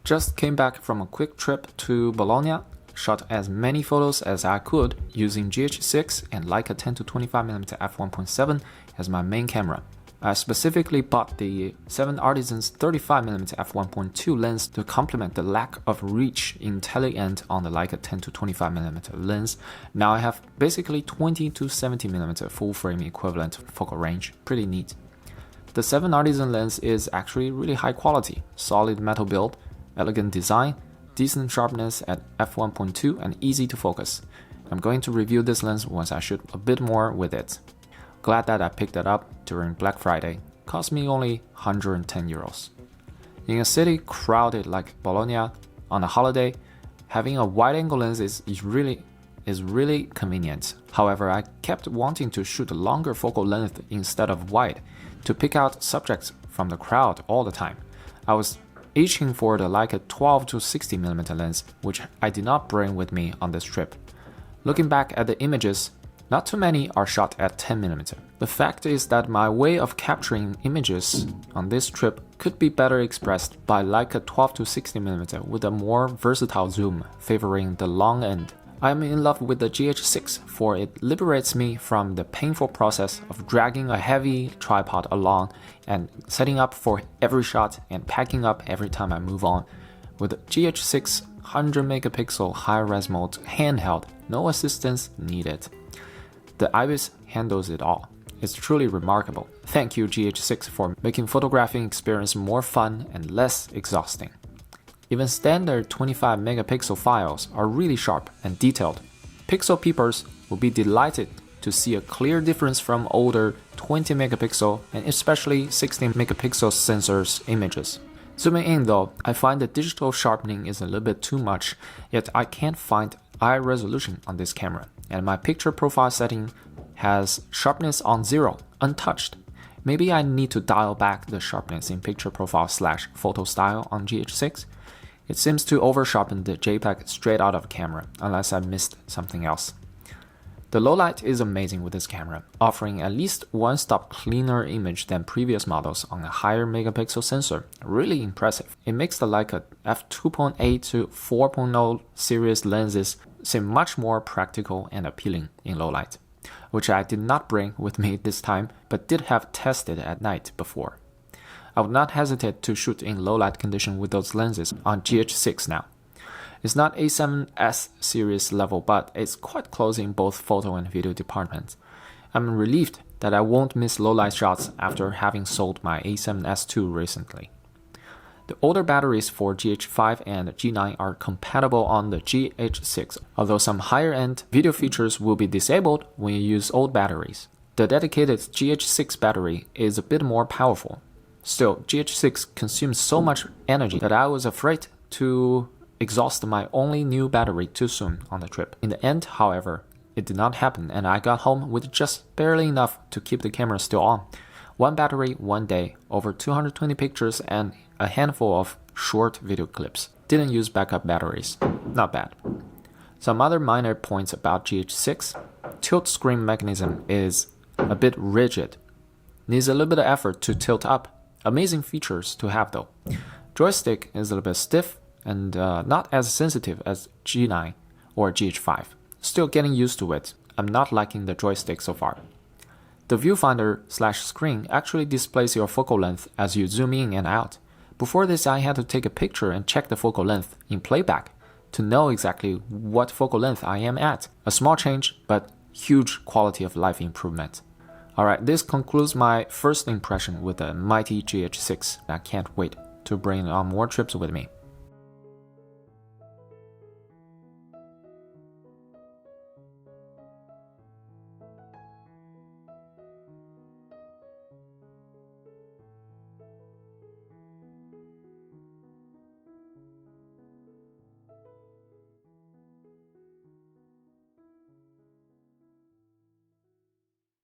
Just came back from a quick trip to Bologna, shot as many photos as I could using GH6 and Leica 10-25mm f1.7 as my main camera. I specifically bought the 7 Artisans 35mm f1.2 lens to complement the lack of reach in tele-end on the Leica 10-25mm lens. Now I have basically 20-70mm full-frame equivalent focal range, pretty neat. The 7 Artisan lens is actually really high quality, solid metal build, elegant design, decent sharpness at f1.2 and easy to focus. I'm going to review this lens once I shoot a bit more with it. Glad that I picked it up during Black Friday. Cost me only 110 euros. In a city crowded like Bologna on a holiday, having a wide-angle lens is really convenient. However, I kept wanting to shoot a longer focal length instead of wide, to pick out subjects from the crowd all the time. I was itching for the Leica 12-60mm lens, which I did not bring with me on this trip. Looking back at the images, not too many are shot at 10mm. The fact is that my way of capturing images on this trip could be better expressed by Leica 12-60mm with a more versatile zoom, favoring the long end. I am in love with the GH6 for it liberates me from the painful process of dragging a heavy tripod along and setting up for every shot and packing up every time I move on. With the GH6 100MP high-res mode handheld, no assistance needed. The IBIS handles it all. It's truly remarkable. Thank you GH6 for making photographing experience more fun and less exhausting. Even standard 25MP files are really sharp and detailed. Pixel peepers will be delighted to see a clear difference from older 20MP and especially 16MP sensors images. Zooming in though, I find the digital sharpening is a little bit too much, yet I can't find eye resolution on this camera, and my picture profile setting has sharpness on 0, untouched. Maybe I need to dial back the sharpness in picture profile / photo style on GH6. It seems to over-sharpen the JPEG straight out of camera, unless I missed something else. The low light is amazing with this camera, offering at least one stop cleaner image than previous models on a higher megapixel sensor. Really impressive. It makes the Leica f2.8 to 4.0 series lenses seem much more practical and appealing in low light, which I did not bring with me this time, but did have tested at night before. I would not hesitate to shoot in low light condition with those lenses on GH6 now. It's not A7S series level, but it's quite close in both photo and video departments. I'm relieved that I won't miss low light shots after having sold my A7S II recently. The older batteries for GH5 and G9 are compatible on the GH6, although some higher-end video features will be disabled when you use old batteries. The dedicated GH6 battery is a bit more powerful. Still, GH6 consumes so much energy that I was afraid to exhaust my only new battery too soon on the trip. In the end, however, it did not happen and I got home with just barely enough to keep the camera still on. One battery, one day, over 220 pictures and a handful of short video clips. Didn't use backup batteries. Not bad. Some other minor points about GH6. Tilt screen mechanism is a bit rigid. Needs a little bit of effort to tilt up. Amazing features to have though. Joystick is a little bit stiff and not as sensitive as G9 or GH5. Still getting used to it. I'm not liking the joystick so far. The viewfinder / screen actually displays your focal length as you zoom in and out. Before this, I had to take a picture and check the focal length in playback to know exactly what focal length I am at. A small change, but huge quality of life improvement. Alright, this concludes my first impression with the mighty GH6. I can't wait to bring on more trips with me.